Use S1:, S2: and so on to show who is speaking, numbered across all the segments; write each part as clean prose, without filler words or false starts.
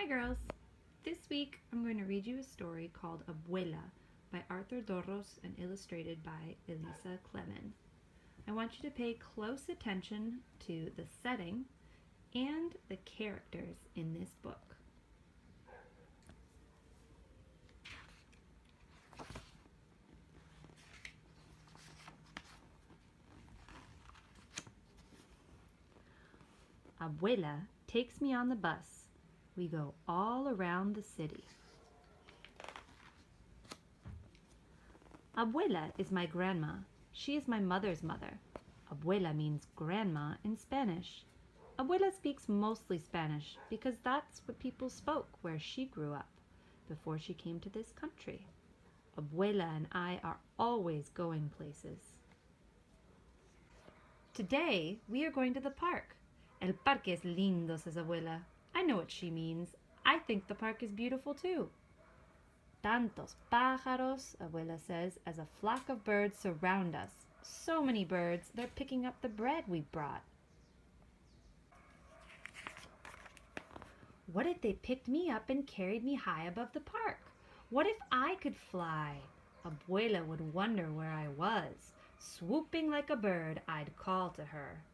S1: Hi girls! This week I'm going to read you a story called Abuela by Arthur Dorros and illustrated by Elisa Kleven. I want you to pay close attention to the setting and the characters in this book. Abuela takes me on the bus. We go all around the city. Abuela is my grandma. She is my mother's mother. Abuela means grandma in Spanish. Abuela speaks mostly Spanish because that's what people spoke where she grew up before she came to this country. Abuela and I are always going places. Today we are going to the park. El parque es lindo, says Abuela. I know what she means. I think the park is beautiful too. Tantos pájaros, Abuela says, as a flock of birds surround us. So many birds, they're picking up the bread we brought. What if they picked me up and carried me high above the park? What if I could fly? Abuela would wonder where I was. Swooping like a bird, I'd call to her.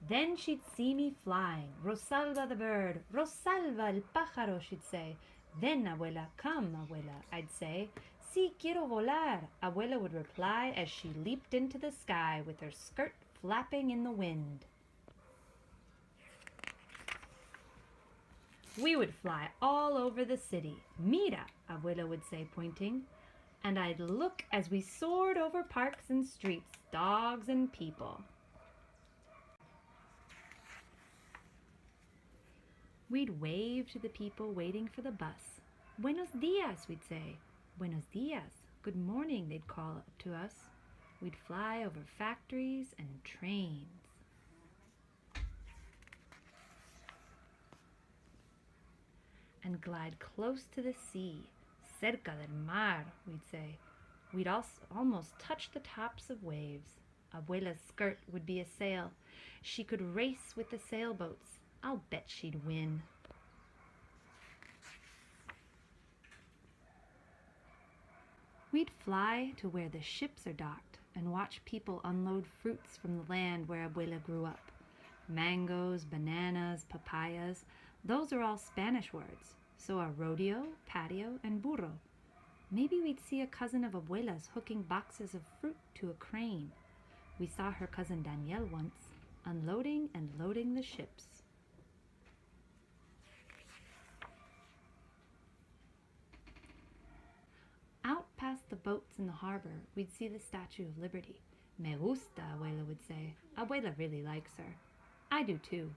S1: Then she'd see me flying. Rosalba the bird, Rosalba el pájaro, she'd say. Then, Abuela, come, Abuela, I'd say. Si quiero volar, Abuela would reply as she leaped into the sky with her skirt flapping in the wind. We would fly all over the city. Mira, Abuela would say, pointing. And I'd look as we soared over parks and streets, dogs and people. We'd wave to the people waiting for the bus. Buenos dias, we'd say. Buenos dias. Good morning, they'd call up to us. We'd fly over factories and trains. And glide close to the sea. Cerca del mar, we'd say. We'd almost touch the tops of waves. Abuela's skirt would be a sail. She could race with the sailboats. I'll bet she'd win. We'd fly to where the ships are docked and watch people unload fruits from the land where Abuela grew up. Mangoes, bananas, papayas, those are all Spanish words. So are rodeo, patio, and burro. Maybe we'd see a cousin of Abuela's hooking boxes of fruit to a crane. We saw her cousin Danielle once, unloading and loading the ships. Out past the boats in the harbor, we'd see the Statue of Liberty. Me gusta, Abuela would say. Abuela really likes her. I do too.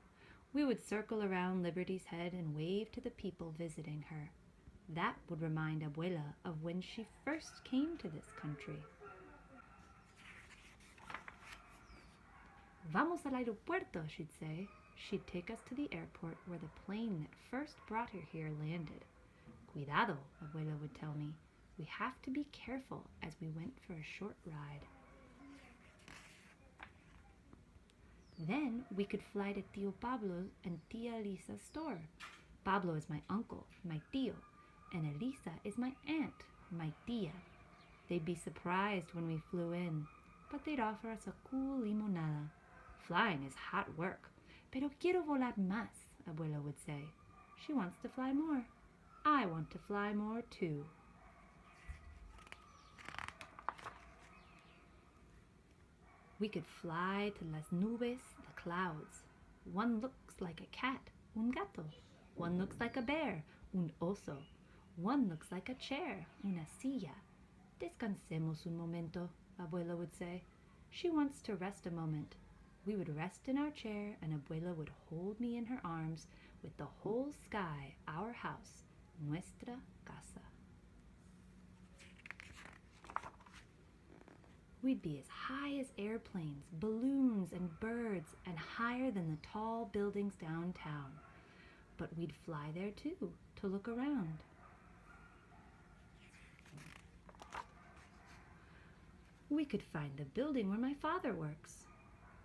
S1: We would circle around Liberty's head and wave to the people visiting her. That would remind Abuela of when she first came to this country. Vamos al aeropuerto, she'd say. She'd take us to the airport where the plane that first brought her here landed. Cuidado, Abuela would tell me. We have to be careful as we went for a short ride. Then we could fly to Tío Pablo and Tía Elisa's store. Pablo is my uncle, my tío, and Elisa is my aunt, my tía. They'd be surprised when we flew in, but they'd offer us a cool limonada. Flying is hot work, pero quiero volar más, Abuela would say. She wants to fly more. I want to fly more too. We could fly to las nubes, the clouds. One looks like a cat, un gato. One looks like a bear, un oso. One looks like a chair, una silla. Descansemos un momento, Abuela would say. She wants to rest a moment. We would rest in our chair and Abuela would hold me in her arms with the whole sky, our house, nuestra casa. We'd be as high as airplanes, balloons, and birds, and higher than the tall buildings downtown. But we'd fly there too, to look around. We could find the building where my father works.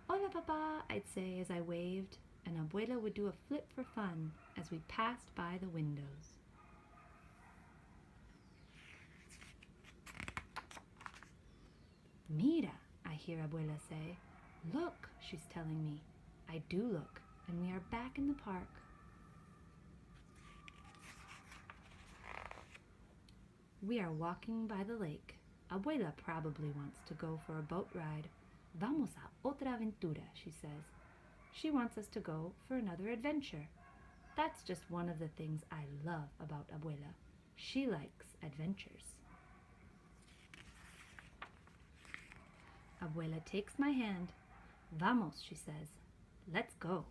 S1: Hola, Papa, I'd say as I waved, and Abuela would do a flip for fun as we passed by the windows. Mira, I hear Abuela say. Look, she's telling me. I do look, and we are back in the park. We are walking by the lake. Abuela probably wants to go for a boat ride. Vamos a otra aventura, she says. She wants us to go for another adventure. That's just one of the things I love about Abuela. She likes adventures. Abuela takes my hand. Vamos, she says. Let's go.